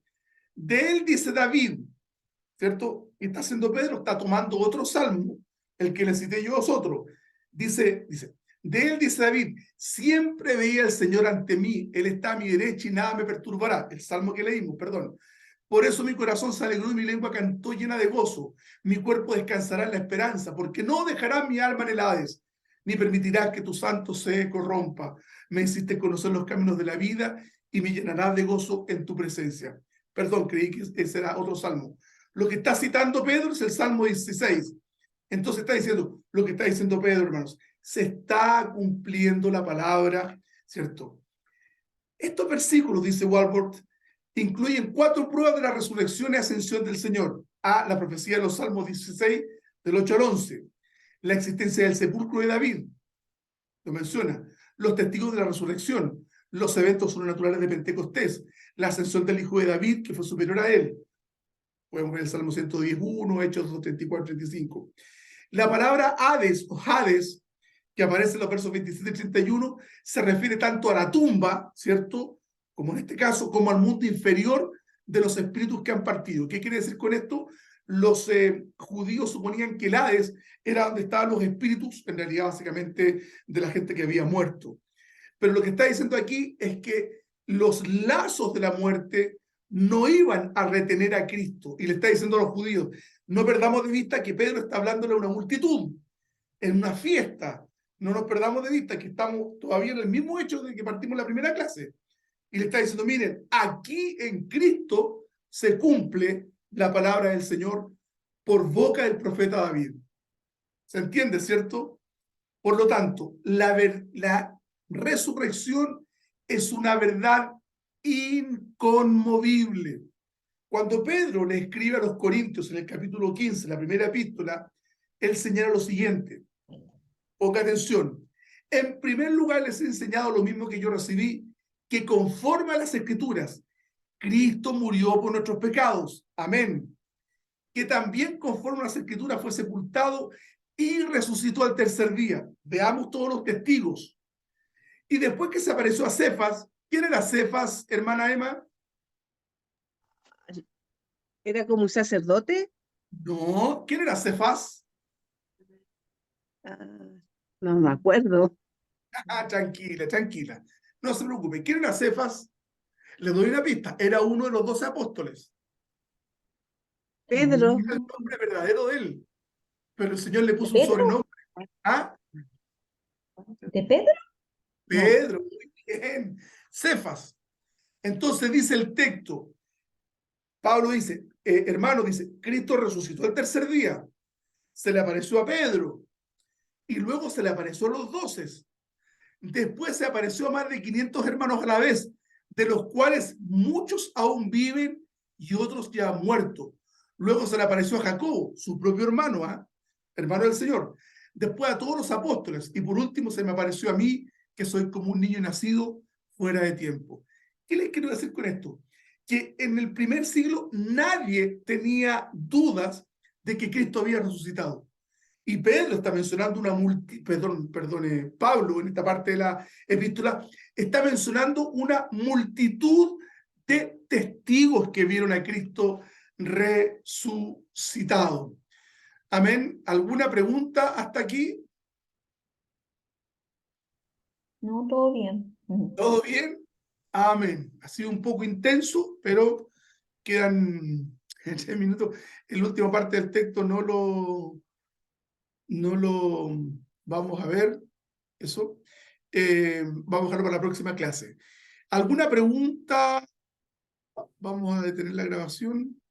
de él dice David, ¿cierto? ¿Qué está haciendo Pedro? Está tomando otro salmo, el que le cité yo a vosotros. Dice, de él dice David, siempre veía al Señor ante mí, él está a mi derecha y nada me perturbará. El salmo que leímos, perdón. Por eso mi corazón se alegró y mi lengua cantó llena de gozo. Mi cuerpo descansará en la esperanza, porque no dejará mi alma en el Hades, ni permitirás que tu santo se corrompa. Me hiciste conocer los caminos de la vida y me llenarás de gozo en tu presencia. Perdón, creí que ese era otro salmo. Lo que está citando Pedro es el Salmo 16. Entonces está diciendo, lo que está diciendo Pedro, hermanos, se está cumpliendo la palabra, ¿cierto? Estos versículos, dice Walworth, incluyen 4 pruebas de la resurrección y ascensión del Señor. A, la profecía de los Salmos 16, del 8 al 11. La existencia del sepulcro de David, lo menciona. Los testigos de la resurrección. Los eventos sobrenaturales de Pentecostés. La ascensión del Hijo de David, que fue superior a él. Podemos ver el Salmo 111, Hechos 2:34, 35. La palabra Hades o Hades, que aparece en los versos 27 y 31, se refiere tanto a la tumba, ¿cierto? Como en este caso, como al mundo inferior de los espíritus que han partido. ¿Qué quiere decir con esto? Los judíos suponían que el Hades era donde estaban los espíritus, en realidad básicamente de la gente que había muerto. Pero lo que está diciendo aquí es que los lazos de la muerte no iban a retener a Cristo. Y le está diciendo a los judíos, no perdamos de vista que Pedro está hablándole a una multitud, en una fiesta. No nos perdamos de vista que estamos todavía en el mismo hecho de que partimos la primera clase. Y le está diciendo, miren, aquí en Cristo se cumple la palabra del Señor por boca del profeta David. ¿Se entiende, cierto? Por lo tanto, la resurrección es una verdad inconmovible. Cuando Pedro le escribe a los Corintios en el capítulo 15, la primera epístola, él señala lo siguiente. Ponga atención. En primer lugar, les he enseñado lo mismo que yo recibí, que conforme a las Escrituras, Cristo murió por nuestros pecados. Amén. Que también conforme a las Escrituras fue sepultado y resucitó al tercer día. Veamos todos los testigos. Y después que se apareció a Cefas, ¿quién era Cefas, hermana Emma? ¿Era como un sacerdote? No, ¿quién era Cefas? Ah, no me acuerdo. Tranquila, tranquila. No se preocupe. ¿Quién era Cefas? Le doy una pista. Era uno de los 12 apóstoles. Pedro. Era el nombre verdadero de él. Pero el Señor le ¿De puso un Pedro? sobrenombre. ¿Ah? ¿De Pedro? No. Pedro, muy bien. Cefas. Entonces dice el texto. Pablo dice, hermano, dice, Cristo resucitó el tercer día. Se le apareció a Pedro. Y luego se le apareció a los 12. Después se apareció a más de 500 hermanos a la vez, de los cuales muchos aún viven y otros ya han muerto. Luego se le apareció a Jacobo, su propio hermano, hermano del Señor. Después a todos los apóstoles. Y por último se me apareció a mí, que soy como un niño nacido fuera de tiempo. ¿Qué les quiero decir con esto? Que en el primer siglo nadie tenía dudas de que Cristo había resucitado. Y Pedro está mencionando Pablo en esta parte de la epístola está mencionando una multitud de testigos que vieron a Cristo resucitado. Amén. ¿Alguna pregunta hasta aquí? No, todo bien. ¿Todo bien? Amén. Ha sido un poco intenso, pero quedan 3 minutos. En la última parte del texto no lo vamos a ver. Eso. Vamos a dejarlo para la próxima clase. ¿Alguna pregunta? Vamos a detener la grabación.